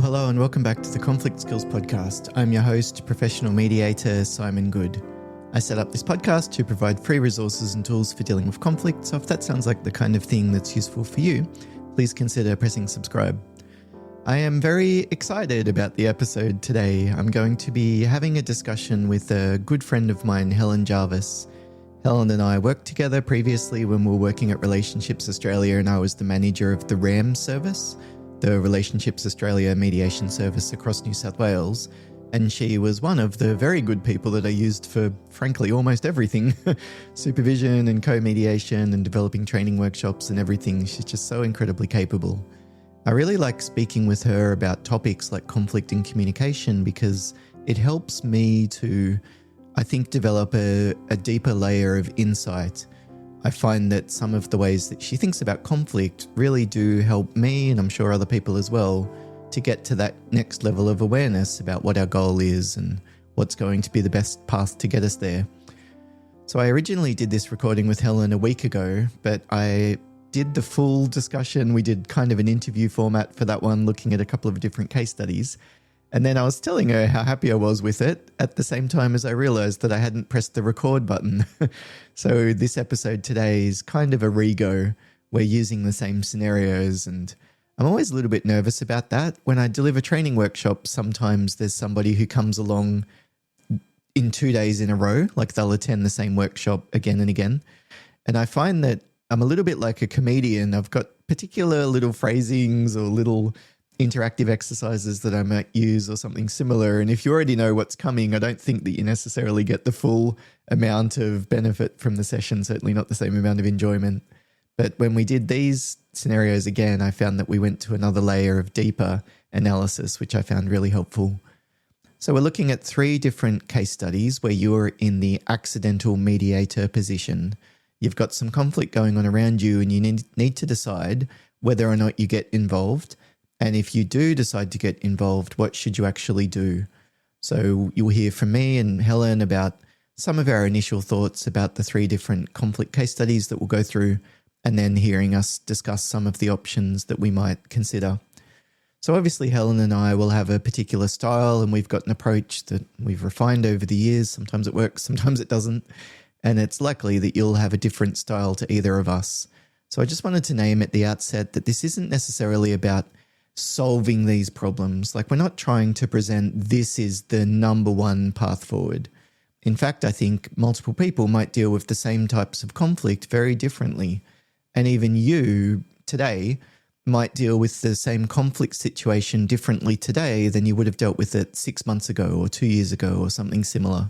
Hello and welcome back to the Conflict Skills Podcast. I'm your host, professional mediator Simon Goode. I set up this podcast to provide free resources and tools for dealing with conflict, so if that sounds like the kind of thing that's useful for you, please consider pressing subscribe. I am very excited about the episode today. I'm going to be having a discussion with a good friend of mine, Helen Jarvis. Helen and I worked together previously when we were working at Relationships Australia, and I was the manager of the RAM service, the Relationships Australia mediation service across New South Wales. And she was one of the very good people that I used for, frankly, almost everything. Supervision and co-mediation and developing training workshops and everything. She's just so incredibly capable. I really like speaking with her about topics like conflict and communication because it helps me to, I think, develop a deeper layer of insight. I find that some of the ways that she thinks about conflict really do help me, and I'm sure other people as well, to get to that next level of awareness about what our goal is and what's going to be the best path to get us there. So I originally did this recording with Helen a week ago, but I did the full discussion. We did kind of an interview format for that one, looking at a couple of different case studies. And then I was telling her how happy I was with it at the same time as I realized that I hadn't pressed the record button. So this episode today is kind of a re-go. We're using the same scenarios, and I'm always a little bit nervous about that. When I deliver training workshops, sometimes there's somebody who comes along in 2 days in a row, like they'll attend the same workshop again and again. And I find that I'm a little bit like a comedian. I've got particular little phrasings or little interactive exercises that I might use or something similar. And if you already know what's coming, I don't think that you necessarily get the full amount of benefit from the session, certainly not the same amount of enjoyment. But when we did these scenarios again, I found that we went to another layer of deeper analysis, which I found really helpful. So we're looking at 3 different case studies where you're in the accidental mediator position. You've got some conflict going on around you and you need to decide whether or not you get involved. And if you do decide to get involved, what should you actually do? So you'll hear from me and Helen about some of our initial thoughts about the 3 different conflict case studies that we'll go through, and then hearing us discuss some of the options that we might consider. So obviously Helen and I will have a particular style, and we've got an approach that we've refined over the years. Sometimes it works, sometimes it doesn't. And it's likely that you'll have a different style to either of us. So I just wanted to name at the outset that this isn't necessarily about solving these problems. Like, we're not trying to present this is the number one path forward. In fact, I think multiple people might deal with the same types of conflict very differently. And even you today might deal with the same conflict situation differently today than you would have dealt with it 6 months ago or 2 years ago or something similar.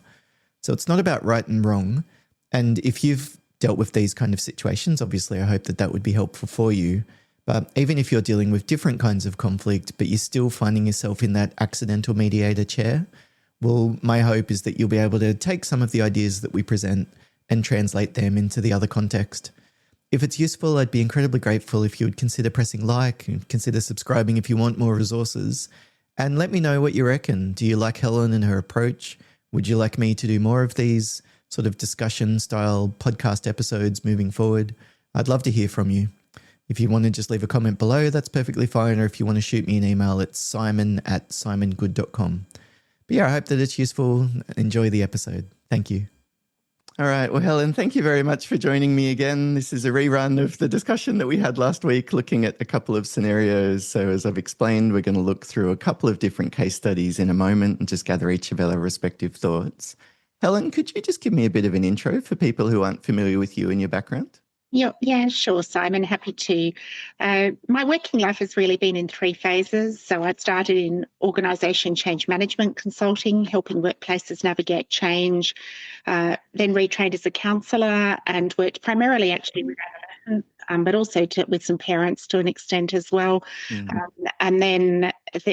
So it's not about right and wrong. And if you've dealt with these kind of situations, obviously I hope that that would be helpful for you. But even if you're dealing with different kinds of conflict, but you're still finding yourself in that accidental mediator chair, well, my hope is that you'll be able to take some of the ideas that we present and translate them into the other context. If it's useful, I'd be incredibly grateful if you would consider pressing like and consider subscribing if you want more resources. And let me know what you reckon. Do you like Helen and her approach? Would you like me to do more of these sort of discussion style podcast episodes moving forward? I'd love to hear from you. If you want to just leave a comment below, that's perfectly fine. Or if you want to shoot me an email, it's simon@simongoode.com. But yeah, I hope that it's useful. Enjoy the episode. Thank you. All right. Well, Helen, thank you very much for joining me again. This is a rerun of the discussion that we had last week, looking at a couple of scenarios. So as I've explained, we're going to look through a couple of different case studies in a moment and just gather each of our respective thoughts. Helen, could you just give me a bit of an intro for people who aren't familiar with you and your background? Yeah, sure, Simon. Happy to. My working life has really been in 3 phases. So I started in organisation change management consulting, helping workplaces navigate change, then retrained as a counsellor and worked primarily actually with adolescents, but also with some parents to an extent as well. And then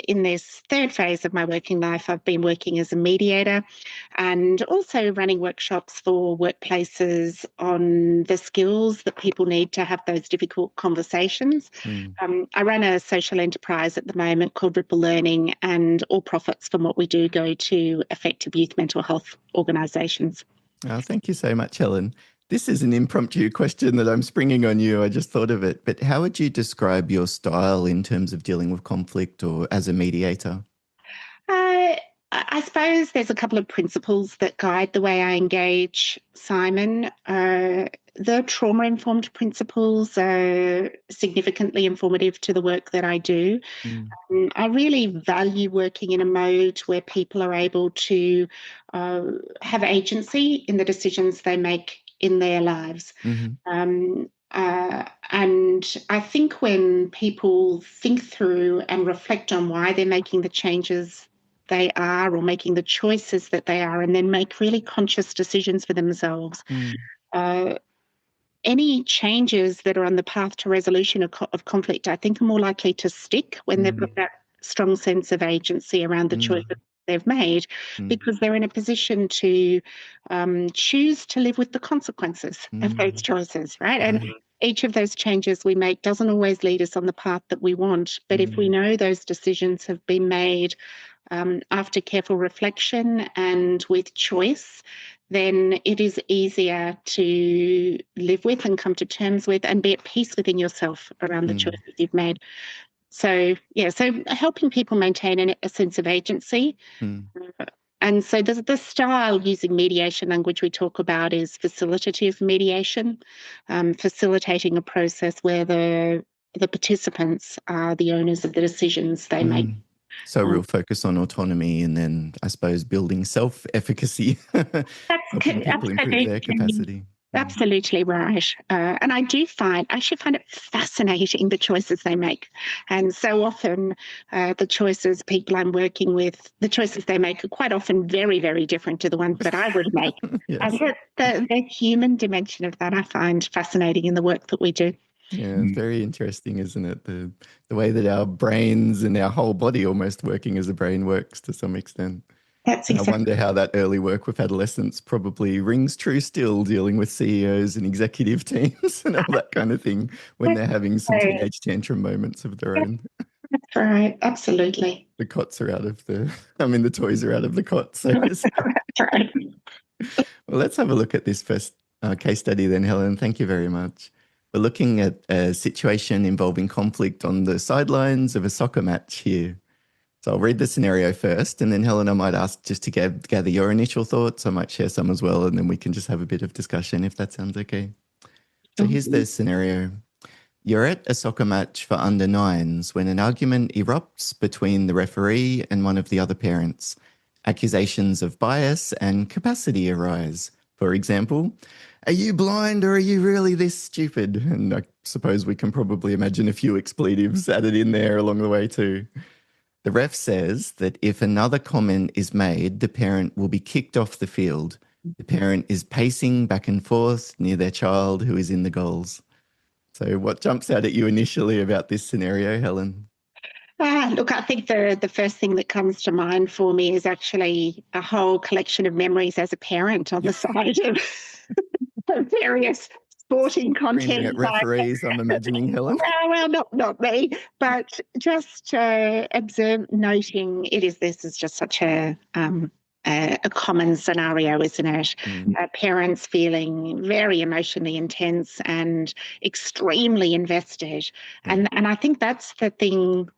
in this 3rd phase of my working life, I've been working as a mediator and also running workshops for workplaces on the skills that people need to have those difficult conversations. I run a social enterprise at the moment called Ripple Learning, and all profits from what we do go to effective youth mental health organisations. Oh, thank you so much, Helen. This is an impromptu question that I'm springing on you. I just thought of it. But how would you describe your style in terms of dealing with conflict or as a mediator? I suppose there's a couple of principles that guide the way I engage, Simon. The trauma-informed principles are significantly informative to the work that I do. I really value working in a mode where people are able to have agency in the decisions they make in their lives. And I think when people think through and reflect on why they're making the changes they are or making the choices that they are and then make really conscious decisions for themselves, any changes that are on the path to resolution of conflict, I think, are more likely to stick when they've got that strong sense of agency around the choices they've made, because they're in a position to choose to live with the consequences of those choices, right? And each of those changes we make doesn't always lead us on the path that we want. But if we know those decisions have been made after careful reflection and with choice, then it is easier to live with and come to terms with and be at peace within yourself around the choices you've made. So, so helping people maintain a sense of agency. And so the style using mediation language we talk about is facilitative mediation, facilitating a process where the participants are the owners of the decisions they make. So a real focus on autonomy and then, I suppose, building self-efficacy, helping people improve their capacity. Absolutely right. And I actually find it fascinating, the choices they make. And so often the choices people I'm working with, the choices they make are quite often very, very different to the ones that I would make. Yes. And the human dimension of that I find fascinating in the work that we do. Yeah, it's very interesting, isn't it? The way that our brains and our whole body almost working as a brain works to some extent. That's exactly. I wonder how that early work with adolescents probably rings true still, dealing with CEOs and executive teams and all that kind of thing when they're having some teenage tantrum moments of their own. That's right. Absolutely. The toys are out of the cot. So Right. Well, let's have a look at this first case study then, Helen. Thank you very much. We're looking at a situation involving conflict on the sidelines of a soccer match here. So I'll read the scenario first, and then Helen, I might ask just to gather your initial thoughts. I might share some as well, and then we can just have a bit of discussion if that sounds okay. So here's the scenario. You're at a soccer match for under nines when an argument erupts between the referee and one of the other parents. Accusations of bias and capacity arise. For example, are you blind or are you really this stupid? And I suppose we can probably imagine a few expletives added in there along the way too. The ref says that if another comment is made, the parent will be kicked off the field. The parent is pacing back and forth near their child who is in the goals. So what jumps out at you initially about this scenario, Helen? Look, I think the first thing that comes to mind for me is actually a whole collection of memories as a parent on the side of various sporting content. Screaming at referees, I'm imagining, Helen. Well, not me, but just noting this is just such a common scenario, isn't it? Parents feeling very emotionally intense and extremely invested. And I think that's the thing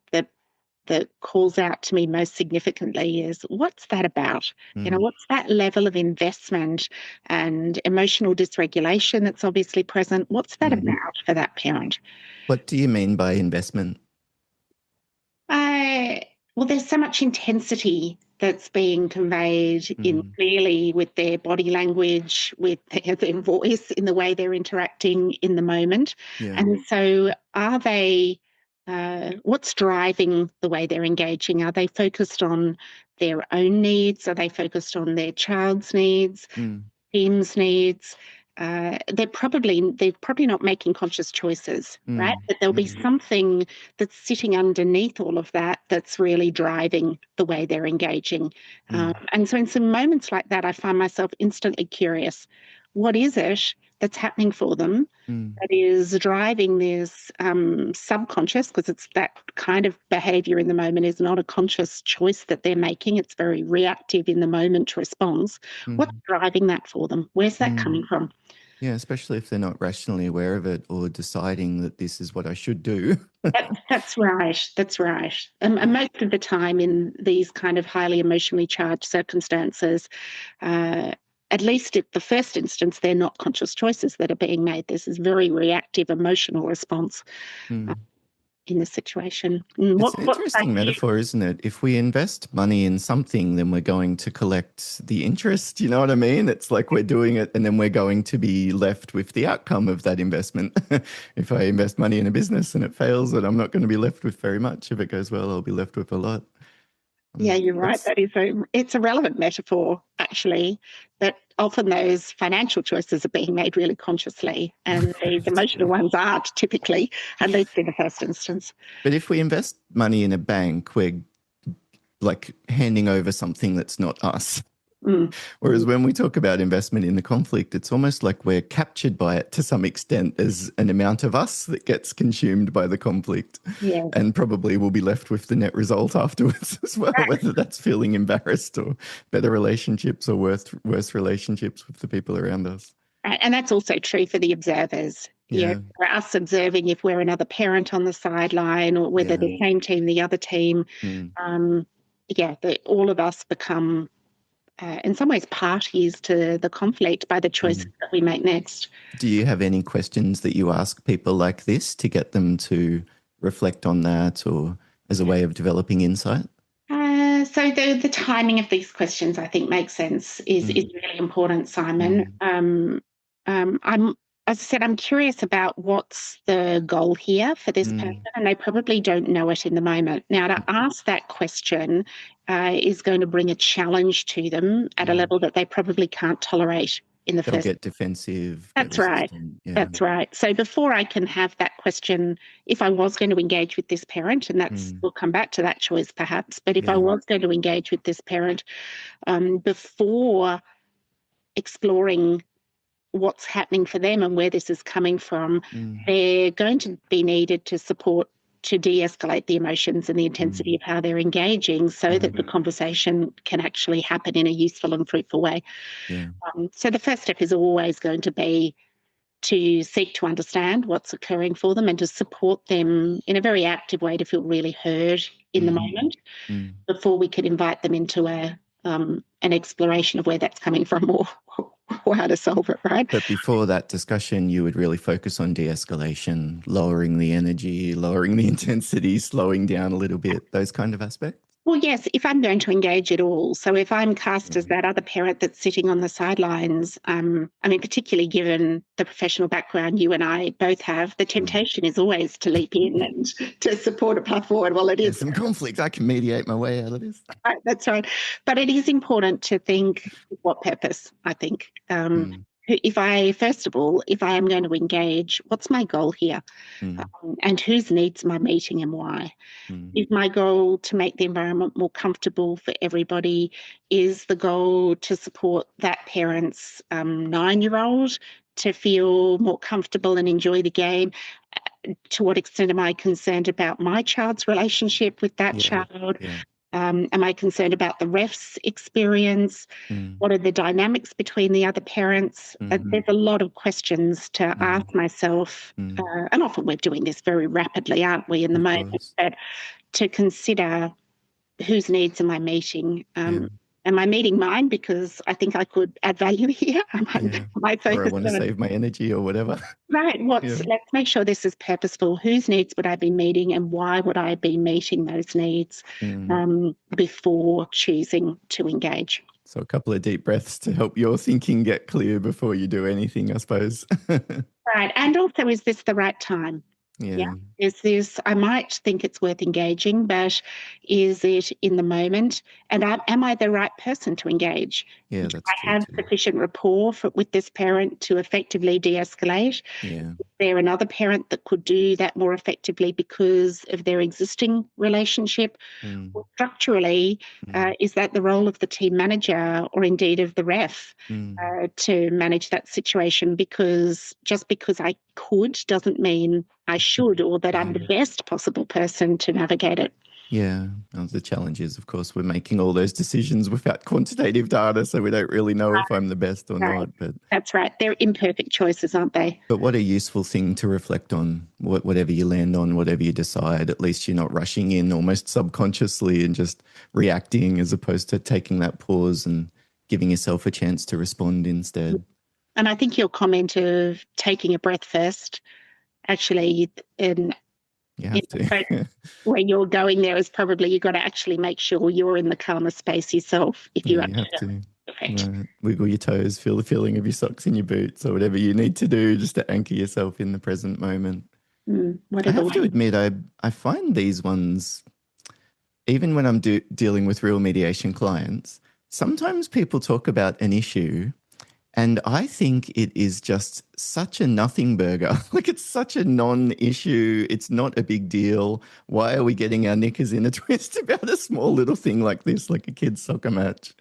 that calls out to me most significantly is what's that about? What's that level of investment and emotional dysregulation that's obviously present? What's that about for that parent? What do you mean by investment? Well, there's so much intensity that's being conveyed in clearly with their body language, with their voice, in the way they're interacting in the moment. Yeah. And so are they, what's driving the way they're engaging? Are they focused on their own needs? Are they focused on their child's needs, team's needs? They're probably not making conscious choices, right? But there'll be something that's sitting underneath all of that that's really driving the way they're engaging. And so in some moments like that, I find myself instantly curious. What is it that's happening for them that is driving this subconscious, because it's that kind of behaviour in the moment is not a conscious choice that they're making. It's very reactive in the moment response. What's driving that for them? Where's that coming from? Yeah, especially if they're not rationally aware of it or deciding that this is what I should do. That's right. That's right. And most of the time in these kind of highly emotionally charged circumstances, at least at the first instance, they're not conscious choices that are being made. There's this very reactive emotional response in the situation. It's an interesting metaphor, isn't it? If we invest money in something, then we're going to collect the interest. You know what I mean? It's like we're doing it and then we're going to be left with the outcome of that investment. If I invest money in a business and it fails, then I'm not going to be left with very much. If it goes well, I'll be left with a lot. Yeah, you're right. It's a relevant metaphor, actually, that often those financial choices are being made really consciously and these emotional ones aren't typically, at least in the first instance. But if we invest money in a bank, we're like handing over something that's not us. Whereas when we talk about investment in the conflict, it's almost like we're captured by it to some extent as an amount of us that gets consumed by the conflict. Yeah. And probably we'll be left with the net result afterwards as well, whether that's feeling embarrassed or better relationships or worse relationships with the people around us. And that's also true for the observers. Yeah. For us observing if we're another parent on the sideline or whether the same team, the other team, all of us become in some ways parties to the conflict by the choices that we make next. Do you have any questions that you ask people like this to get them to reflect on that or as a way of developing insight? So the timing of these questions, I think, makes sense, is really important, Simon. As I said, I'm curious about what's the goal here for this person, and they probably don't know it in the moment. Now, to ask that question is going to bring a challenge to them at a level that they probably can't tolerate in the They'll first. get defensive. That's right. Yeah. That's right. So before I can have that question, if I was going to engage with this parent, and we'll come back to that choice perhaps, but if I was going to engage with this parent, before exploring what's happening for them and where this is coming from, they're going to be needed to support to de-escalate the emotions and the intensity of how they're engaging so that the conversation can actually happen in a useful and fruitful way. Yeah. So the first step is always going to be to seek to understand what's occurring for them and to support them in a very active way to feel really heard in the moment before we could invite them into an exploration of where that's coming from or how to solve it, right? But before that discussion, you would really focus on de-escalation, lowering the energy, lowering the intensity, slowing down a little bit, those kind of aspects? Well, yes, if I'm going to engage at all. So if I'm cast as that other parent that's sitting on the sidelines, particularly given the professional background you and I both have, the temptation is always to leap in and to support a path forward. Well, it is. There's some conflict. I can mediate my way out of this. That's right. But it is important to think what purpose, I think. If I am going to engage, what's my goal here? And whose needs am I meeting and why? Is my goal to make the environment more comfortable for everybody? Is the goal to support that parent's 9-year-old to feel more comfortable and enjoy the game? To what extent am I concerned about my child's relationship with that child? Am I concerned about the ref's experience? What are the dynamics between the other parents? There's a lot of questions to ask myself, and often we're doing this very rapidly, aren't we, in the moment, but to consider whose needs am I meeting? Am I meeting mine because I think I could add value here? Am I focused or I want to save my energy or whatever. Right. Let's make sure this is purposeful. Whose needs would I be meeting and why would I be meeting those needs before choosing to engage? So a couple of deep breaths to help your thinking get clear before you do anything, I suppose. Right. And also, is this the right time? Yeah. Is this, I might think it's worth engaging, but is it in the moment? And am I the right person to engage? Yeah, Do I have sufficient rapport with this parent to effectively de-escalate? Yeah. Is there another parent that could do that more effectively because of their existing relationship? Or structurally, is that the role of the team manager or indeed of the ref to manage that situation? Because just because I could doesn't mean I should or that I'm the best possible person to navigate it. Yeah. Well, the challenge is, of course, we're making all those decisions without quantitative data, so we don't really know if I'm the best or Right. not. But That's right. They're imperfect choices, aren't they? what a useful thing to reflect on. Whatever you land on, whatever you decide, at least you're not rushing in almost subconsciously and just reacting, as opposed to taking that pause and giving yourself a chance to respond instead. And I think your comment of taking a breath first, actually, You have to. where you're going there is probably you've got to actually make sure you're in the calmer space yourself if Yeah, you you have actually to. effect. Right. Wiggle your toes, feel the feeling of your socks in your boots, or whatever you need to do just to anchor yourself in the present moment. What I are the have to ways? admit, I find these ones, even when I'm dealing with real mediation clients, sometimes people talk about an issue and I think it is just such a nothing burger. Like it's such a non-issue. It's not a big deal. Why are we getting our knickers in a twist about a small little thing like this, like a kid's soccer match?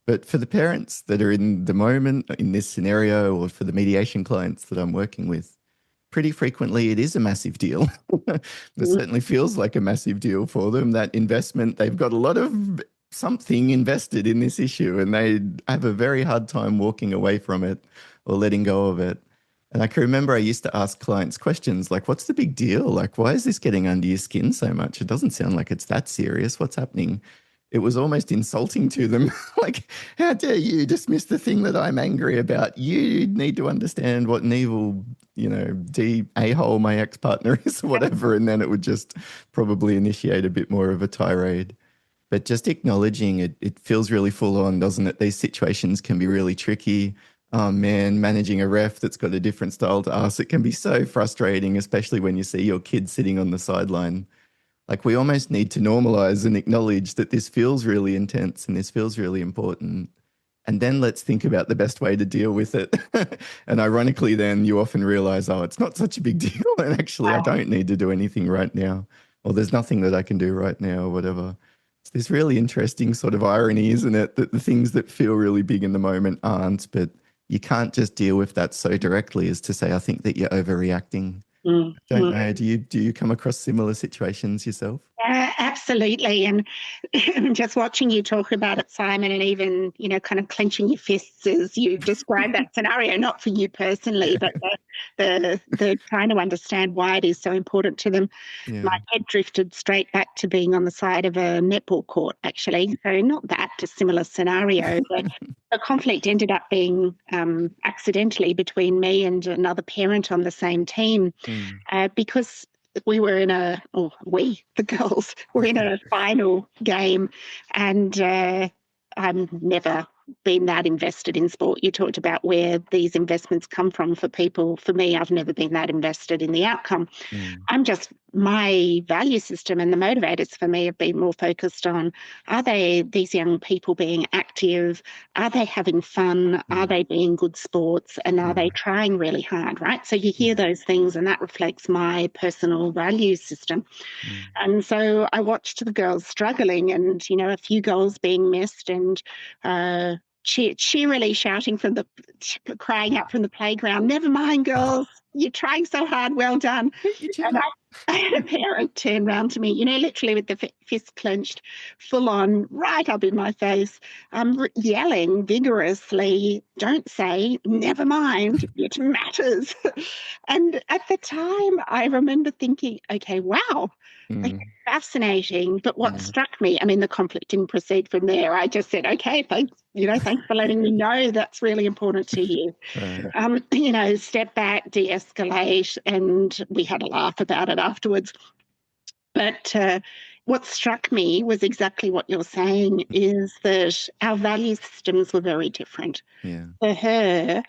But for the parents that are in the moment in this scenario, or for the mediation clients that I'm working with, pretty frequently it is a massive deal. It Mm, certainly feels like a massive deal for them. That investment, they've got a lot of something invested in this issue and they have a very hard time walking away from it or letting go of it. And I can remember I used to ask clients questions like, what's the big deal? Like, why is this getting under your skin so much? It doesn't sound like it's that serious. What's happening? It was almost insulting to them. Like, how dare you dismiss the thing that I'm angry about? You need to understand what an evil, a-hole my ex-partner is or whatever. And then it would just probably initiate a bit more of a tirade. But just acknowledging it, it feels really full on, doesn't it? These situations can be really tricky. Oh man, managing a ref that's got a different style to us, it can be so frustrating, especially when you see your kid sitting on the sideline. Like we almost need to normalize and acknowledge that this feels really intense and this feels really important. And then let's think about the best way to deal with it. And ironically, then you often realize, oh, it's not such a big deal. And actually, I don't need to do anything right now. Or there's nothing that I can do right now, or whatever. It's this really interesting sort of irony, isn't it? That the things that feel really big in the moment aren't, but you can't just deal with that so directly as to say, I think that you're overreacting. mm, Don't mm. know. Do you come across similar situations yourself? Absolutely. And just watching you talk about it, Simon, and even, kind of clenching your fists as you describe that scenario, not for you personally, but the trying to understand why it is so important to them. Yeah. My head drifted straight back to being on the side of a netball court, actually. So not that dissimilar scenario, but the conflict ended up being accidentally between me and another parent on the same team because the girls were in a final game, and I'm never been that invested in sport. You talked about where these investments come from for people. For me, I've never been that invested in the outcome. My value system and the motivators for me have been more focused on, are these young people being active? Are they having fun? Are they being good sports? And are they trying really hard, right? So you hear those things and that reflects my personal value system. And so I watched the girls struggling and, a few goals being missed and cheerily shouting crying out from the playground, never mind, girls, you're trying so hard, well done. And I had a parent turn round to me, literally with the fist clenched, full on, right up in my face, yelling vigorously, don't say, never mind, it matters. And at the time, I remember thinking, okay, wow, okay, fascinating. But what struck me, the conflict didn't proceed from there. I just said, okay, thanks, thanks for letting me know that's really important to you. Step back, de-escalate, and we had a laugh about it afterwards. But what struck me was exactly what you're saying, is that our value systems were very different. Yeah. For her,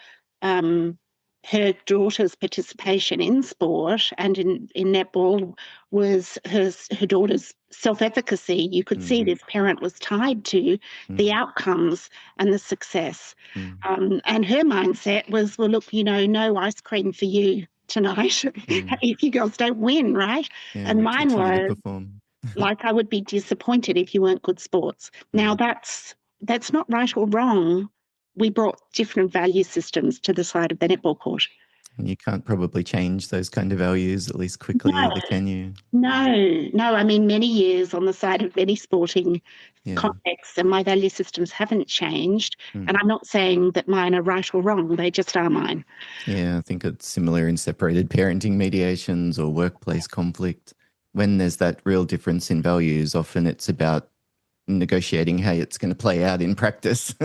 her daughter's participation in sport and in netball was her daughter's self-efficacy. You could see this parent was tied to the outcomes and the success. And her mindset was, well, look, no ice cream for you tonight if you girls don't win, right? Yeah, And we mine continue to was, perform. like, I would be disappointed if you weren't good sports. Now, that's not right or wrong. We brought different value systems to the side of the netball court. And you can't probably change those kind of values, at least quickly No, either, can you? no. I mean, many years on the side of many sporting Yeah. contexts, and my value systems haven't changed. Mm. And I'm not saying that mine are right or wrong, they just are mine. Yeah, I think it's similar in separated parenting mediations or workplace conflict. When there's that real difference in values, often it's about negotiating how it's going to play out in practice.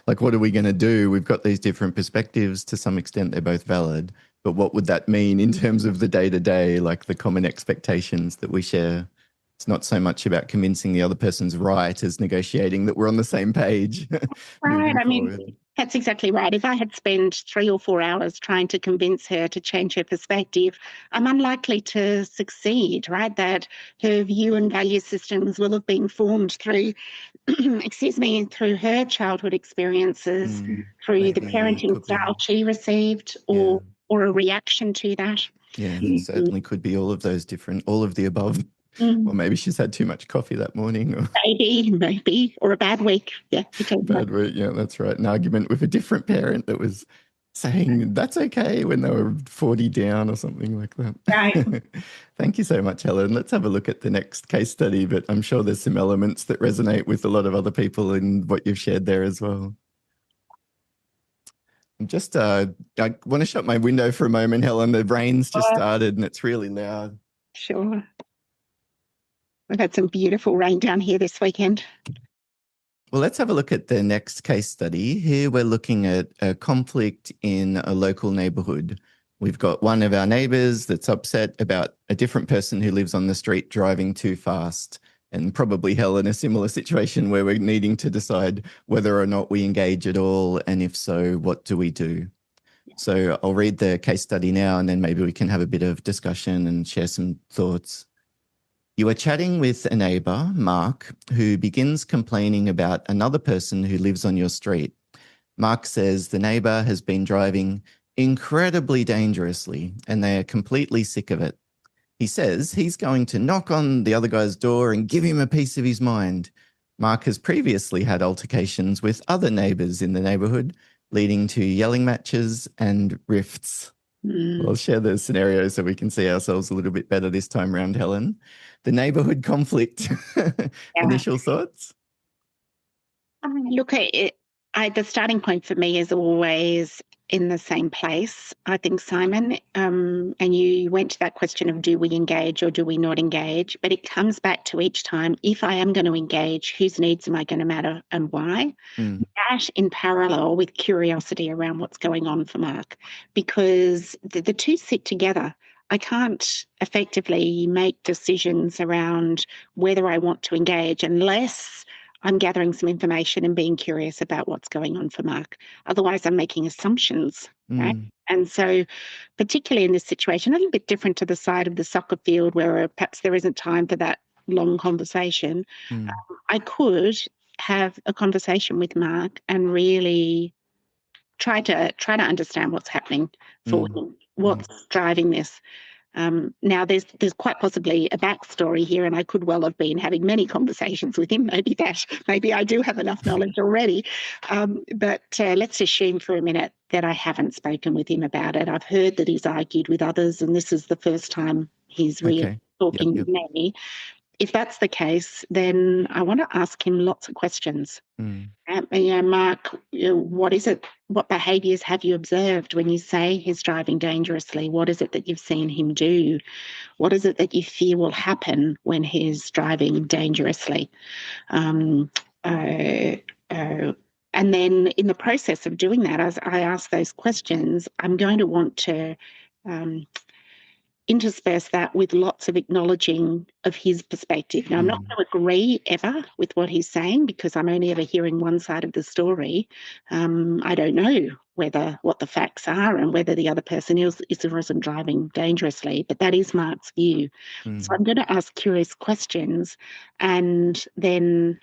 Like, what are we going to do? We've got these different perspectives. To some extent, they're both valid. But what would that mean in terms of the day-to-day, like the common expectations that we share? It's not so much about convincing the other person's right as negotiating that we're on the same page. Right. Moving I mean, forward. that's exactly right. If I had spent 3 or 4 hours trying to convince her to change her perspective, I'm unlikely to succeed, right? That her view and value systems will have been formed through, through her childhood experiences, through the Maybe, yeah, it parenting could be. style she received, Yeah. or a reaction to that. Yeah, there certainly could be all of those different, all of the above. Or maybe she's had too much coffee that morning. Or Maybe, or a bad week. Yeah, bad week. Yeah, that's right. An argument with a different parent that was saying that's okay when they were 40 down or something like that. Right. Thank you so much, Helen. Let's have a look at the next case study, but I'm sure there's some elements that resonate with a lot of other people in what you've shared there as well. I'm just, I want to shut my window for a moment, Helen. The rain's just started and it's really loud. Sure. We've had some beautiful rain down here this weekend. Well, let's have a look at the next case study. Here we're looking at a conflict in a local neighbourhood. We've got one of our neighbours that's upset about a different person who lives on the street driving too fast, and probably, Helen, a similar situation where we're needing to decide whether or not we engage at all, and if so, what do we do? So I'll read the case study now, and then maybe we can have a bit of discussion and share some thoughts. You are chatting with a neighbour, Mark, who begins complaining about another person who lives on your street. Mark says the neighbour has been driving incredibly dangerously and they are completely sick of it. He says he's going to knock on the other guy's door and give him a piece of his mind. Mark has previously had altercations with other neighbours in the neighbourhood, leading to yelling matches and rifts. I'll share the scenario so we can see ourselves a little bit better this time around, Helen. The neighbourhood conflict. Initial thoughts? Look, the starting point for me is always in the same place, I think, Simon. And you went to that question of do we engage or do we not engage? But it comes back to each time, if I am going to engage, whose needs am I going to matter and why? That in parallel with curiosity around what's going on for Mark, because the two sit together. I can't effectively make decisions around whether I want to engage unless I'm gathering some information and being curious about what's going on for Mark. Otherwise, I'm making assumptions, right? And so, particularly in this situation, a little bit different to the side of the soccer field where perhaps there isn't time for that long conversation. I could have a conversation with Mark and really try to understand what's happening for him, what's driving this. Now, there's quite possibly a backstory here, and I could well have been having many conversations with him. Maybe I do have enough knowledge already. But let's assume for a minute that I haven't spoken with him about it. I've heard that he's argued with others, and this is the first time he's really talking with me. If that's the case, then I want to ask him lots of questions. Mark, what is it? What behaviours have you observed when you say he's driving dangerously? What is it that you've seen him do? What is it that you fear will happen when he's driving dangerously? And then in the process of doing that, as I ask those questions, I'm going to want to intersperse that with lots of acknowledging of his perspective. Now, I'm not going to agree ever with what he's saying because I'm only ever hearing one side of the story. I don't know what the facts are and whether the other person is or isn't driving dangerously, but that is Mark's view. So I'm going to ask curious questions and then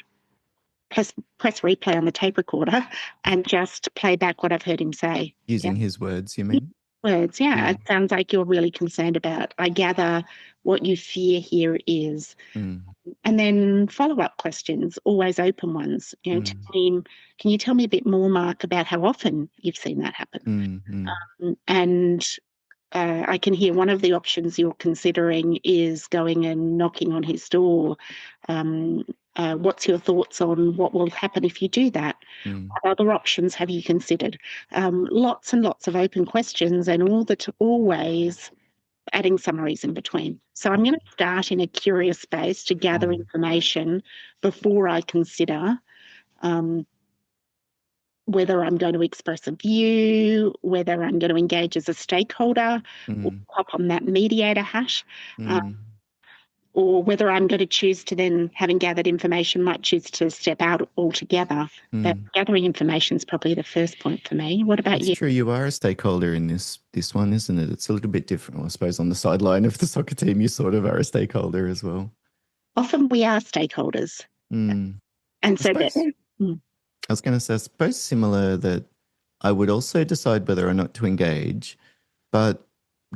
press replay on the tape recorder and just play back what I've heard him say. Using his words, you mean? Words, yeah. It sounds like you're really concerned about. I gather what you fear here is. And then follow-up questions, always open ones. Can you tell me a bit more, Mark, about how often you've seen that happen? And I can hear one of the options you're considering is going and knocking on his door. What's your thoughts on what will happen if you do that? What other options have you considered? Lots and lots of open questions, and always adding summaries in between. So I'm going to start in a curious space to gather information before I consider whether I'm going to express a view, whether I'm going to engage as a stakeholder, or pop on that mediator hat, or whether I'm going to choose to then, having gathered information, might choose to step out altogether. But gathering information is probably the first point for me. What about you? It's true. You are a stakeholder in this one, isn't it? It's a little bit different. Well, I suppose on the sideline of the soccer team, you sort of are a stakeholder as well. Often we are stakeholders. And so I was going to say, I suppose similar that I would also decide whether or not to engage, but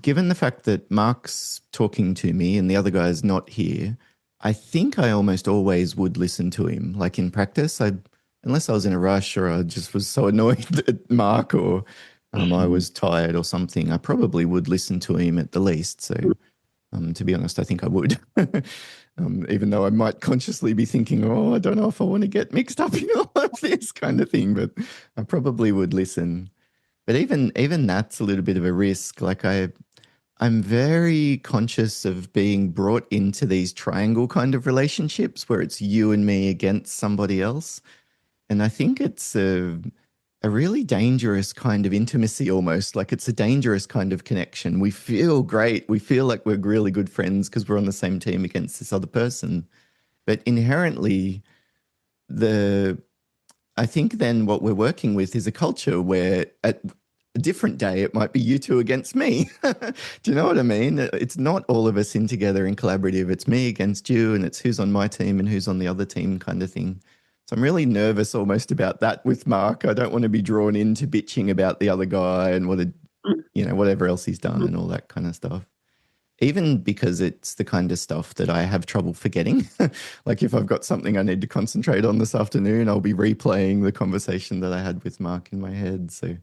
given the fact that Mark's talking to me and the other guy's not here, I think I almost always would listen to him. Like in practice, unless I was in a rush or I just was so annoyed at Mark or I was tired or something, I probably would listen to him at the least. So to be honest, I think I would. Even though I might consciously be thinking, oh, I don't know if I want to get mixed up in all of this kind of thing, but I probably would listen. But even that's a little bit of a risk. Like I'm very conscious of being brought into these triangle kind of relationships where it's you and me against somebody else. And I think it's a really dangerous kind of intimacy almost. Like it's a dangerous kind of connection. We feel great. We feel like we're really good friends because we're on the same team against this other person. But inherently, I think then what we're working with is a culture where at a different day, it might be you two against me. Do you know what I mean? It's not all of us in together and collaborative. It's me against you, and it's who's on my team and who's on the other team kind of thing. So I'm really nervous almost about that with Mark. I don't want to be drawn into bitching about the other guy and whatever else he's done and all that kind of stuff. Even because it's the kind of stuff that I have trouble forgetting. Like if I've got something I need to concentrate on this afternoon, I'll be replaying the conversation that I had with Mark in my head. So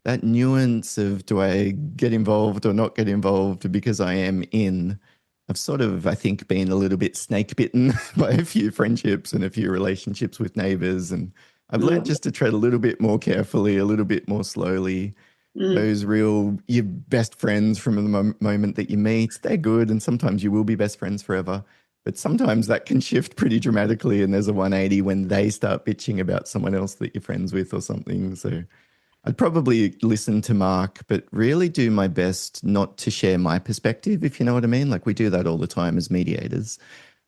that nuance of do I get involved or not get involved because I am in, I've sort of, I think, been a little bit snake bitten by a few friendships and a few relationships with neighbours. And I've learned just to tread a little bit more carefully, a little bit more slowly. Those real, your best friends from the moment that you meet, they're good. And sometimes you will be best friends forever. But sometimes that can shift pretty dramatically. And there's a 180 when they start bitching about someone else that you're friends with or something. So I'd probably listen to Mark, but really do my best not to share my perspective, if you know what I mean. Like we do that all the time as mediators.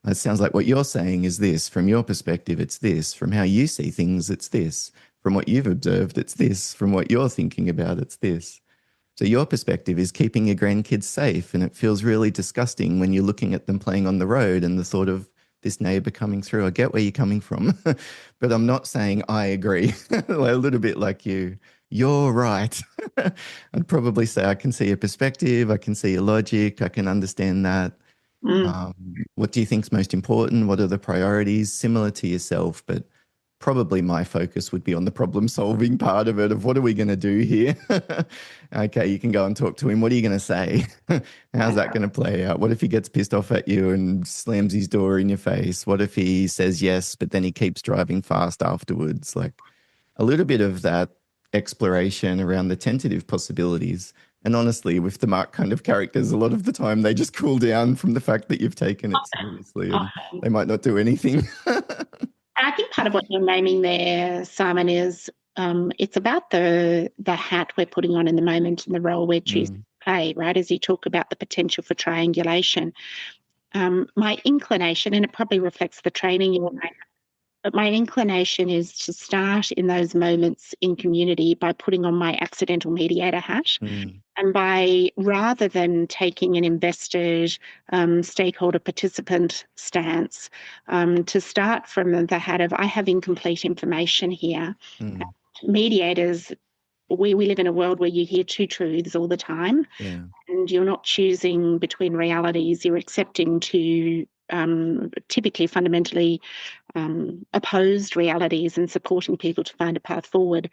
It sounds like what you're saying is this. From your perspective, it's this. From how you see things, it's this. From what you've observed, it's this. From what you're thinking about, it's this. So your perspective is keeping your grandkids safe, and it feels really disgusting when you're looking at them playing on the road and the thought of this neighbour coming through. I get where you're coming from, but I'm not saying I agree. A little bit like you. You're right. I'd probably say I can see your perspective. I can see your logic. I can understand that. What do you think is most important? What are the priorities? Similar to yourself, but probably my focus would be on the problem solving part of it, of what are we going to do here? Okay, you can go and talk to him. What are you going to say? How's that going to play out? What if he gets pissed off at you and slams his door in your face? What if he says yes, but then he keeps driving fast afterwards? Like a little bit of that exploration around the tentative possibilities. And honestly, with the Mark kind of characters, a lot of the time they just cool down from the fact that you've taken it seriously and they might not do anything. I think part of what you're naming there, Simon, is it's about the hat we're putting on in the moment and the role we're choosing to play, right? As you talk about the potential for triangulation. My inclination, and it probably reflects the training you're making, but my inclination is to start in those moments in community by putting on my accidental mediator hat. And by, rather than taking an invested stakeholder participant stance, to start from the hat of I have incomplete information here. Mediators, we live in a world where you hear two truths all the time, and you're not choosing between realities, you're accepting two typically fundamentally opposed realities and supporting people to find a path forward.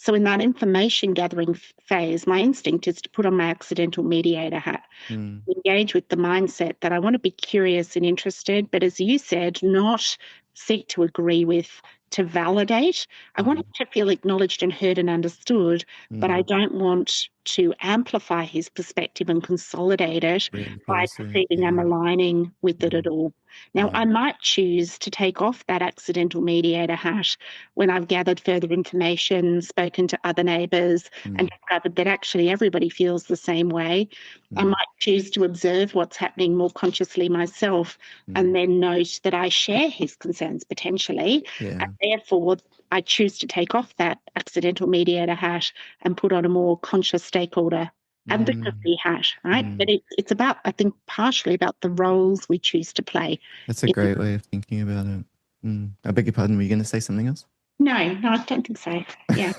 So in that information gathering phase, my instinct is to put on my accidental mediator hat, engage with the mindset that I want to be curious and interested, but as you said, not seek to agree with, to validate. I want him to feel acknowledged and heard and understood, but I don't want to amplify his perspective and consolidate it by perceiving I'm aligning with it at all. Now, I might choose to take off that accidental mediator hat when I've gathered further information, spoken to other neighbours, and discovered that actually everybody feels the same way. I might choose to observe what's happening more consciously myself and then note that I share his concerns potentially. And therefore, I choose to take off that accidental mediator hat and put on a more conscious stakeholder advocacy hat, right? But it's about, I think, partially about the roles we choose to play. That's a great way of thinking about it. I beg your pardon, were you going to say something else? No, I don't think so. Yeah.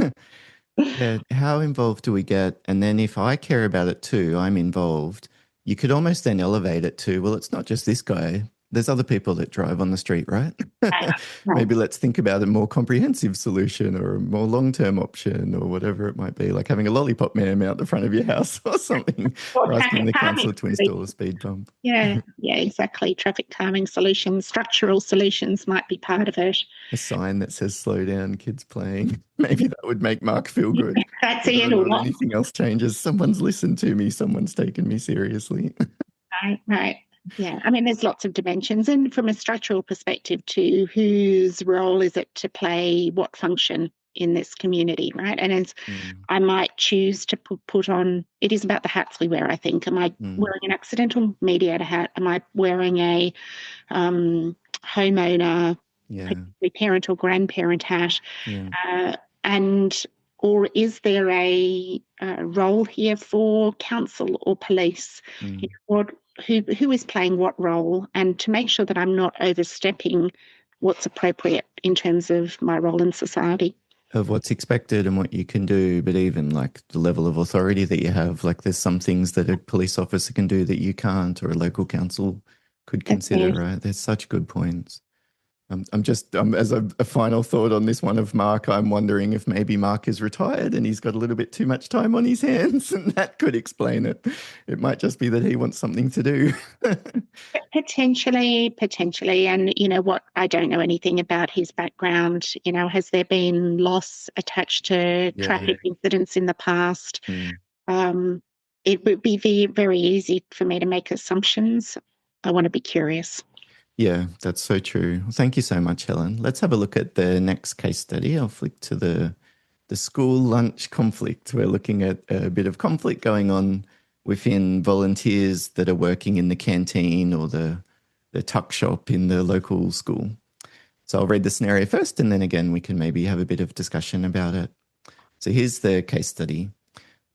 Yeah. How involved do we get? And then if I care about it too, I'm involved. You could almost then elevate it to, well, it's not just this guy. There's other people that drive on the street, right? Maybe let's think about a more comprehensive solution or a more long-term option or whatever it might be, like having a lollipop man out the front of your house or something, or asking the council to install a speed bump. Yeah, exactly. Traffic calming solutions, structural solutions might be part of it. A sign that says slow down, kids playing. Maybe that would make Mark feel good. That's it. Or not anything else changes. Someone's listened to me. Someone's taken me seriously. Right. Yeah, I mean, there's lots of dimensions. And from a structural perspective too, whose role is it to play what function in this community, right? And as I might choose to put on, it is about the hats we wear, I think. Am I wearing an accidental mediator hat? Am I wearing a homeowner, parent or grandparent hat? Or is there a role here for council or police? Who is playing what role, and to make sure that I'm not overstepping what's appropriate in terms of my role in society. Of what's expected and what you can do, but even like the level of authority that you have, like there's some things that a police officer can do that you can't, or a local council could consider, right? There's such good points. I'm just, as a final thought on this one of Mark, I'm wondering if maybe Mark is retired and he's got a little bit too much time on his hands, and that could explain it. It might just be that he wants something to do. Potentially. And you know what, I don't know anything about his background. You know, has there been loss attached to traffic incidents in the past? It would be very easy for me to make assumptions. I want to be curious. Yeah, that's so true. Thank you so much, Helen. Let's have a look at the next case study. I'll flick to the school lunch conflict. We're looking at a bit of conflict going on within volunteers that are working in the canteen or the tuck shop in the local school. So I'll read the scenario first, and then again, we can maybe have a bit of discussion about it. So here's the case study.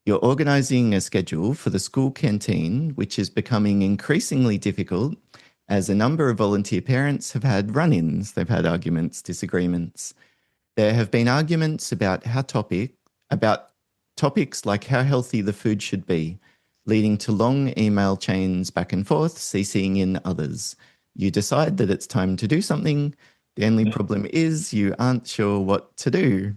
You're organising a schedule for the school canteen, which is becoming increasingly difficult as a number of volunteer parents have had run-ins. They've had arguments, disagreements. There have been arguments about topics like how healthy the food should be, leading to long email chains back and forth, CCing in others. You decide that it's time to do something. The only problem is you aren't sure what to do.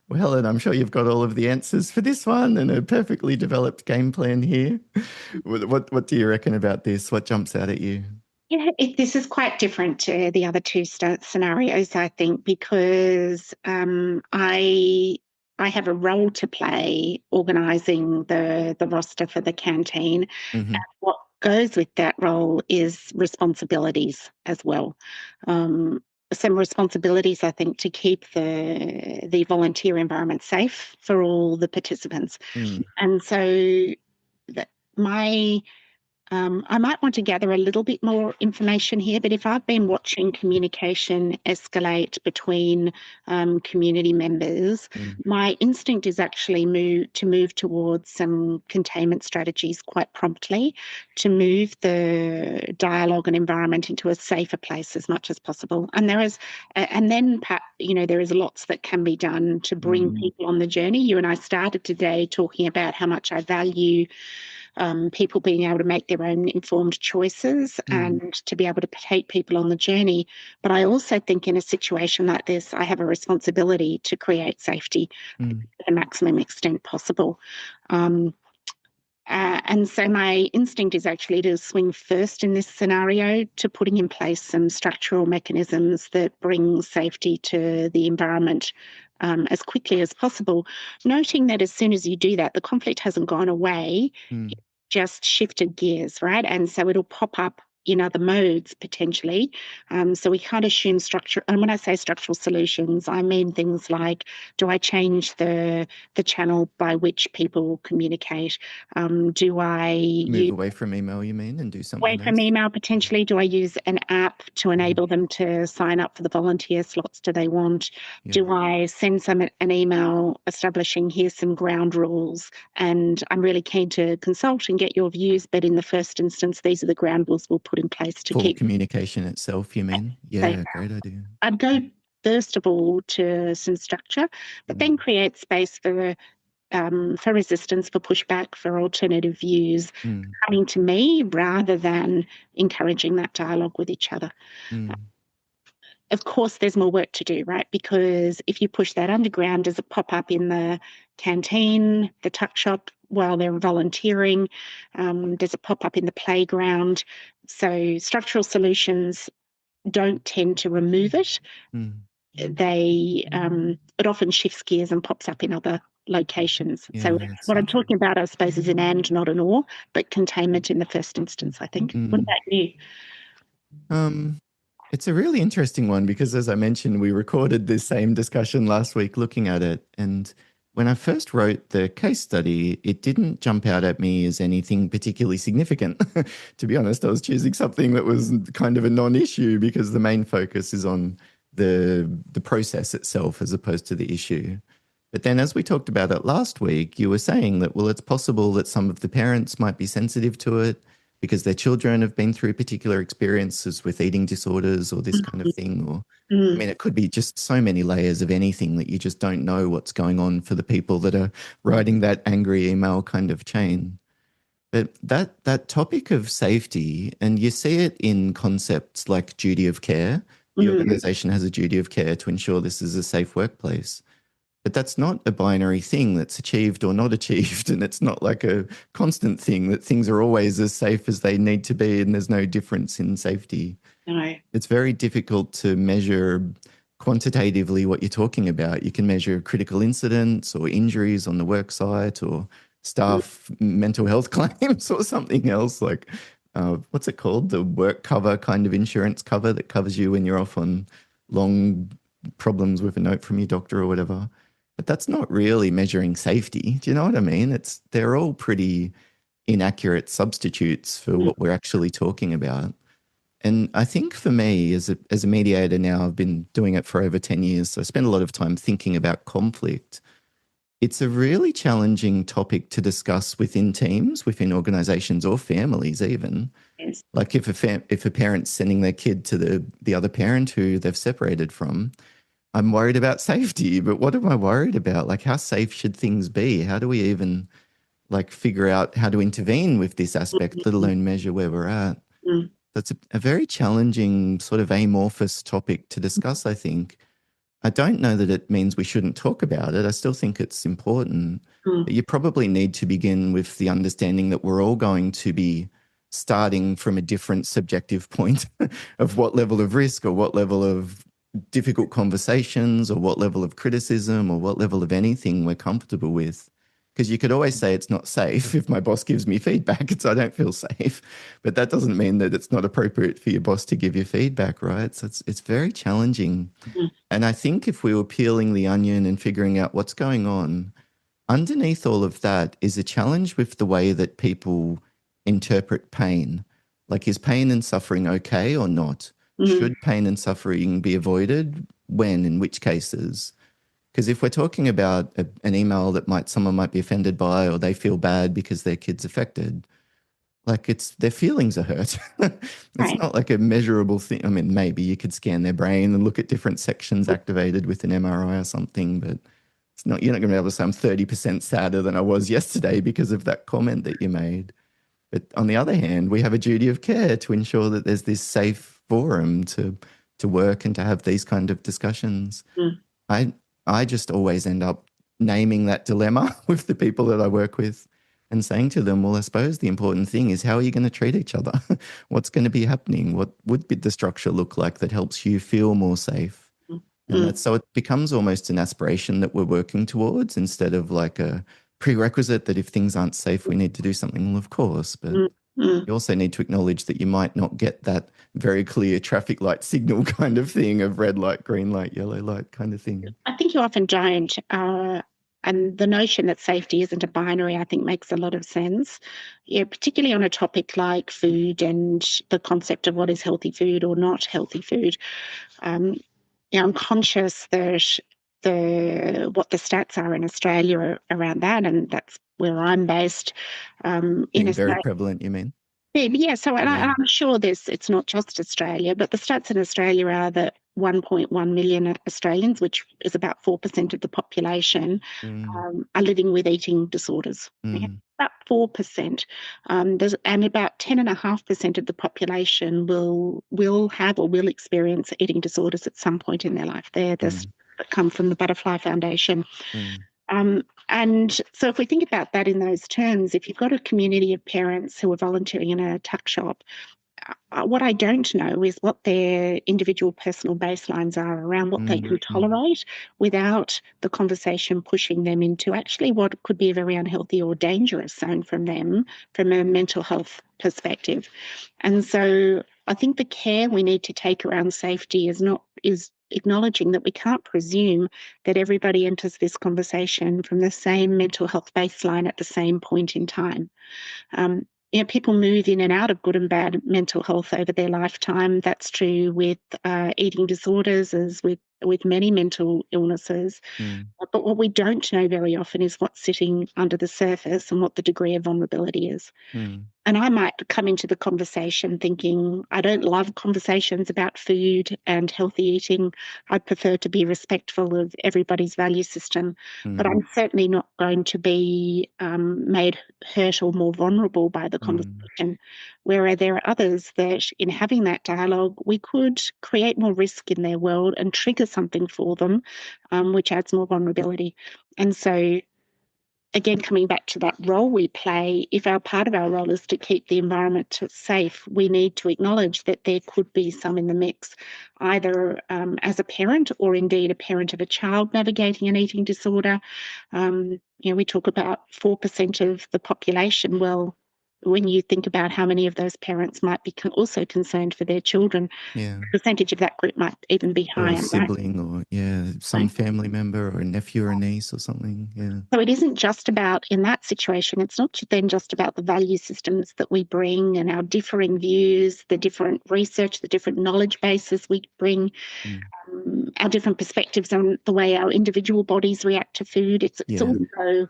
Well, Helen, I'm sure you've got all of the answers for this one and a perfectly developed game plan here. What do you reckon about this? What jumps out at you? Yeah, this is quite different to the other two scenarios, I think, because I have a role to play organising the roster for the canteen. And what goes with that role is responsibilities as well. Some responsibilities, I think, to keep the volunteer environment safe for all the participants. And so I might want to gather a little bit more information here, but if I've been watching communication escalate between community members, my instinct is actually move towards some containment strategies quite promptly, to move the dialogue and environment into a safer place as much as possible. And there is lots that can be done to bring people on the journey. You and I started today talking about how much I value people being able to make their own informed choices and to be able to take people on the journey. But I also think in a situation like this, I have a responsibility to create safety to the maximum extent possible. And so my instinct is actually to swing first in this scenario to putting in place some structural mechanisms that bring safety to the environment as quickly as possible, noting that as soon as you do that, the conflict hasn't gone away, it just shifted gears, right? And so it'll pop up in other modes potentially. So we can't assume structure. And when I say structural solutions, I mean things like, do I change the channel by which people communicate? Do I move away from email, you mean, and do something away from email potentially? Do I use an app to enable them to sign up for the volunteer slots? Do they want? Yeah. Do I send an email establishing here's some ground rules and I'm really keen to consult and get your views, but in the first instance, these are the ground rules we'll put in place to for keep communication itself, you mean? Yeah, great idea. I'd go first of all to some structure, but then create space for resistance, for pushback, for alternative views coming to me rather than encouraging that dialogue with each other. Of course, there's more work to do, right? Because if you push that underground, does it pop up in the canteen, the tuck shop while they're volunteering? Does it pop up in the playground? So structural solutions don't tend to remove it. It often shifts gears and pops up in other locations. Yeah, so what I'm talking about, I suppose, is an and, not an or, but containment in the first instance, I think. What about you? It's a really interesting one because, as I mentioned, we recorded this same discussion last week looking at it. And when I first wrote the case study, it didn't jump out at me as anything particularly significant. To be honest, I was choosing something that was kind of a non-issue because the main focus is on the process itself as opposed to the issue. But then as we talked about it last week, you were saying that, well, it's possible that some of the parents might be sensitive to it because their children have been through particular experiences with eating disorders or this kind of thing. Or, I mean, it could be just so many layers of anything that you just don't know what's going on for the people that are writing that angry email kind of chain. But that topic of safety, and you see it in concepts like duty of care. The organisation has a duty of care to ensure this is a safe workplace. But that's not a binary thing that's achieved or not achieved. And it's not like a constant thing that things are always as safe as they need to be and there's no difference in safety. No. It's very difficult to measure quantitatively what you're talking about. You can measure critical incidents or injuries on the work site or staff mental health claims or something else like, what's it called? The work cover kind of insurance cover that covers you when you're off on long problems with a note from your doctor or whatever. But that's not really measuring safety. Do you know what I mean? They're all pretty inaccurate substitutes for what we're actually talking about. And I think for me, as a mediator now, I've been doing it for over 10 years, so I spend a lot of time thinking about conflict. It's a really challenging topic to discuss within teams, within organizations or families even. Yes. Like if a parent's sending their kid to the other parent who they've separated from, I'm worried about safety, but what am I worried about? Like, how safe should things be? How do we even figure out how to intervene with this aspect, let alone measure where we're at? That's a very challenging sort of amorphous topic to discuss, I think. I don't know that it means we shouldn't talk about it. I still think it's important. But you probably need to begin with the understanding that we're all going to be starting from a different subjective point of what level of risk or what level of difficult conversations or what level of criticism or what level of anything we're comfortable with. Because you could always say it's not safe if my boss gives me feedback, I don't feel safe. But that doesn't mean that it's not appropriate for your boss to give you feedback, right? So it's very challenging. And I think if we were peeling the onion and figuring out what's going on, underneath all of that is a challenge with the way that people interpret pain. Like, is pain and suffering okay or not? Should pain and suffering be avoided? When? In which cases? Because if we're talking about an email that someone might be offended by, or they feel bad because their kid's affected, their feelings are hurt. It's not like a measurable thing. I mean, maybe you could scan their brain and look at different sections activated with an MRI or something, but you're not going to be able to say I'm 30% sadder than I was yesterday because of that comment that you made. But on the other hand, we have a duty of care to ensure that there's this safe forum to work and to have these kind of discussions. Mm. I just always end up naming that dilemma with the people that I work with and saying to them, well, I suppose the important thing is how are you going to treat each other? What's going to be happening? What would the structure look like that helps you feel more safe? Mm. And that's, so it becomes almost an aspiration that we're working towards instead of like a prerequisite that if things aren't safe, we need to do something. Well, of course, but you also need to acknowledge that you might not get that very clear traffic light signal kind of thing of red light, green light, yellow light kind of thing. I think you often don't. And the notion that safety isn't a binary, I think, makes a lot of sense. Yeah, particularly on a topic like food and the concept of what is healthy food or not healthy food. I'm conscious that what the stats are in Australia around that, and that's where I'm based. In Being Australia, very prevalent, you mean? yeah. So, and Yeah. I'm sure it's not just Australia, but the stats in Australia are that 1.1 million Australians, which is about 4% of the population, are living with eating disorders. Yeah, about 4%. And about 10.5% of the population will have or will experience eating disorders at some point in their life. They're that come from the Butterfly Foundation. And so if we think about that in those terms, if you've got a community of parents who are volunteering in a tuck shop, what I don't know is what their individual personal baselines are around what they can tolerate without the conversation pushing them into actually what could be a very unhealthy or dangerous zone from them from a mental health perspective. And so I think the care we need to take around safety is acknowledging that we can't presume that everybody enters this conversation from the same mental health baseline at the same point in time. People move in and out of good and bad mental health over their lifetime. That's true with eating disorders as with many mental illnesses. But what we don't know very often is what's sitting under the surface and what the degree of vulnerability is. And I might come into the conversation thinking, I don't love conversations about food and healthy eating. I prefer to be respectful of everybody's value system. But I'm certainly not going to be made hurt or more vulnerable by the conversation. Whereas there are others that in having that dialogue, we could create more risk in their world and trigger something for them, which adds more vulnerability. And so again, coming back to that role we play, if our part of our role is to keep the environment safe, we need to acknowledge that there could be some in the mix, either as a parent or indeed a parent of a child navigating an eating disorder. We talk about 4% of the population. Well, when you think about how many of those parents might be also concerned for their children, the percentage of that group might even be higher. Or a sibling, right? Or some family member or a nephew or a niece or something. Yeah. So it isn't just about, in that situation, it's not then just about the value systems that we bring and our differing views, the different research, the different knowledge bases we bring, our different perspectives on the way our individual bodies react to food. It's also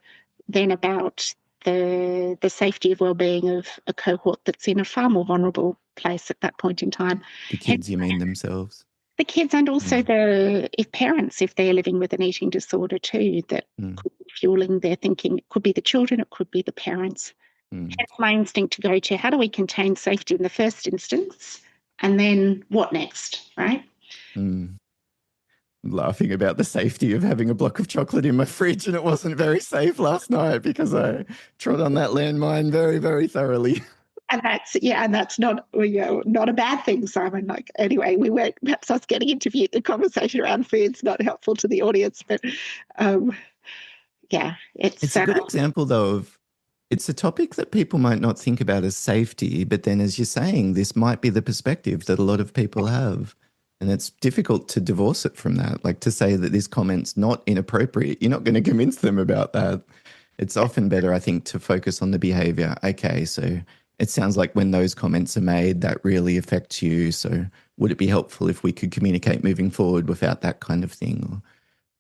then about the safety of well-being of a cohort that's in a far more vulnerable place at that point in time. The kids, you mean themselves? The kids and also if they're living with an eating disorder too, that could be fueling their thinking. It could be the children, it could be the parents. Hence my instinct to go to how do we contain safety in the first instance and then what next, right? Laughing about the safety of having a block of chocolate in my fridge, and it wasn't very safe last night because I trod on that landmine very, very thoroughly. And that's not a bad thing, Simon. Like, anyway, perhaps us getting interviewed, the conversation around food's not helpful to the audience, but it's a good example though of it's a topic that people might not think about as safety, but then as you're saying, this might be the perspective that a lot of people have. And it's difficult to divorce it from that, like to say that this comment's not inappropriate. You're not going to convince them about that. It's often better, I think, to focus on the behavior. Okay, so it sounds like when those comments are made, that really affects you. So would it be helpful if we could communicate moving forward without that kind of thing? Or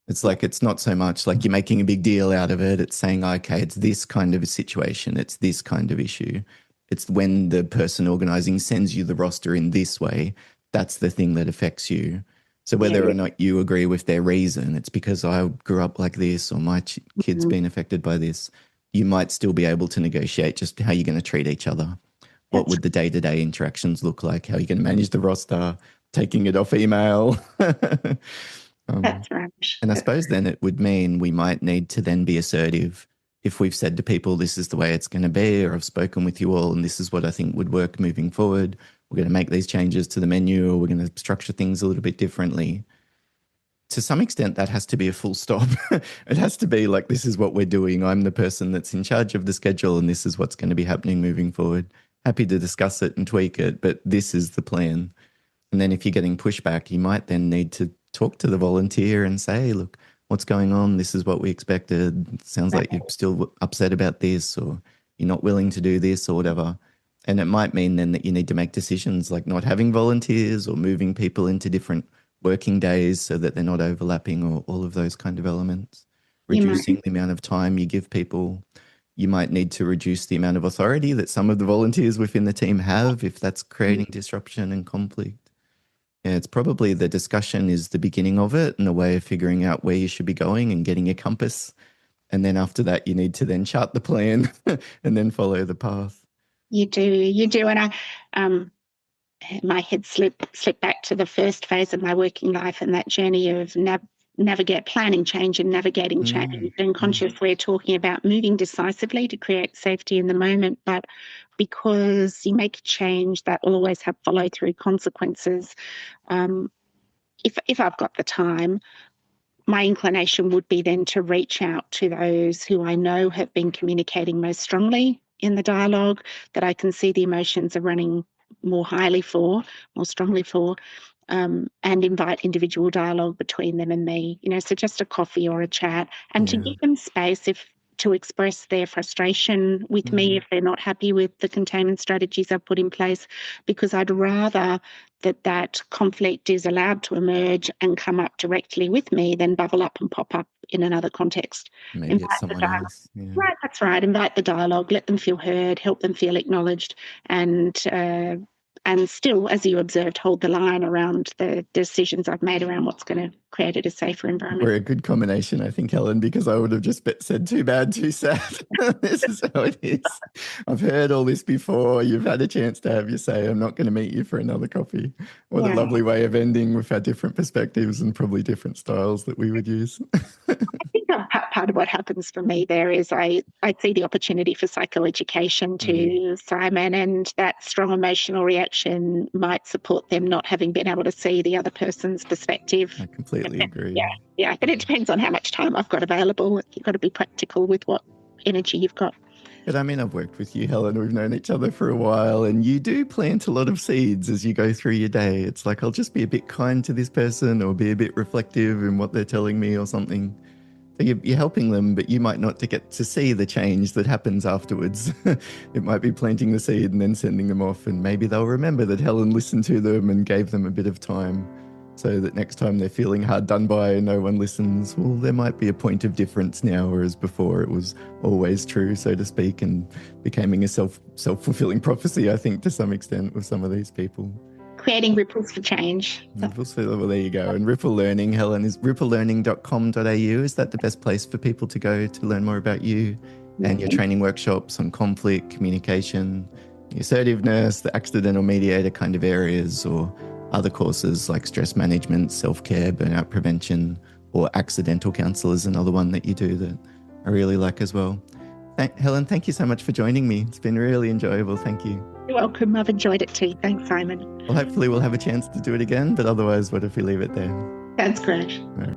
it's like it's not so much like you're making a big deal out of it. It's saying, okay, it's this kind of a situation. It's this kind of issue. It's when the person organising sends you the roster in this way, that's the thing that affects you. So whether or not you agree with their reason, it's because I grew up like this or my kid's been affected by this. you might still be able to negotiate just how you're going to treat each other. What would the day-to-day interactions look like? How are you going to manage the roster, taking it off email? That's right. And I suppose then it would mean we might need to then be assertive. If we've said to people, this is the way it's going to be, or I've spoken with you all and this is what I think would work moving forward, we're going to make these changes to the menu, or we're going to structure things a little bit differently. To some extent, that has to be a full stop. It has to be like, this is what we're doing. I'm the person that's in charge of the schedule and this is what's going to be happening moving forward. Happy to discuss it and tweak it, but this is the plan. And then if you're getting pushback, you might then need to talk to the volunteer and say, look, what's going on? This is what we expected. It sounds like you're still upset about this, or you're not willing to do this or whatever. And it might mean then that you need to make decisions like not having volunteers or moving people into different working days so that they're not overlapping, or all of those kind of elements. Reducing the amount of time you give people. You might need to reduce the amount of authority that some of the volunteers within the team have if that's creating disruption and conflict. Yeah, it's probably the discussion is the beginning of it and a way of figuring out where you should be going and getting your compass. And then after that, you need to then chart the plan and then follow the path. You do. And my head slipped back to the first phase of my working life and that journey of navigate planning change and navigating change. And conscious, we're talking about moving decisively to create safety in the moment, but because you make a change, that will always have follow-through consequences. If I've got the time, my inclination would be then to reach out to those who I know have been communicating most strongly in the dialogue, that I can see the emotions are running more strongly for, and invite individual dialogue between them and me, so just a coffee or a chat, and to give them space to express their frustration with me if they're not happy with the containment strategies I've put in place, because I'd rather that conflict is allowed to emerge and come up directly with me than bubble up and pop up in another context. Maybe it's someone else. Yeah. Right, that's right. Invite the dialogue, let them feel heard, help them feel acknowledged, and still, as you observed, hold the line around the decisions I've made around what's going to create a safer environment. We're a good combination, I think, Helen, because I would have just said too bad, too sad. This is how it is. I've heard all this before. You've had a chance to have your say. I'm not going to meet you for another coffee. What a lovely way of ending with our different perspectives and probably different styles that we would use. I think part of what happens for me there is I see the opportunity for psychoeducation to Simon, and that strong emotional reaction might support them not having been able to see the other person's perspective. I completely agree. Yeah, but it depends on how much time I've got available. You've got to be practical with what energy you've got. But I mean, I've worked with you, Helen. We've known each other for a while, and you do plant a lot of seeds as you go through your day. It's like, I'll just be a bit kind to this person or be a bit reflective in what they're telling me or something. So you're helping them, but you might not get to see the change that happens afterwards. It might be planting the seed and then sending them off, and maybe they'll remember that Helen listened to them and gave them a bit of time, so that next time they're feeling hard done by and no one listens, well, there might be a point of difference now, whereas before it was always true, so to speak, and becoming a self-fulfilling prophecy, I think, to some extent with some of these people. Creating ripples for change. Well, there you go. And Ripple Learning, Helen, is ripplelearning.com.au. Is that the best place for people to go to learn more about you and your training workshops on conflict, communication, assertiveness, the accidental mediator kind of areas, or other courses like stress management, self-care, burnout prevention, or accidental counsel is another one that you do that I really like as well. Helen, thank you so much for joining me. It's been really enjoyable. Thank you. You're welcome. I've enjoyed it too. Thanks, Simon. Well, hopefully we'll have a chance to do it again, but otherwise, what if we leave it there? That's great. All right.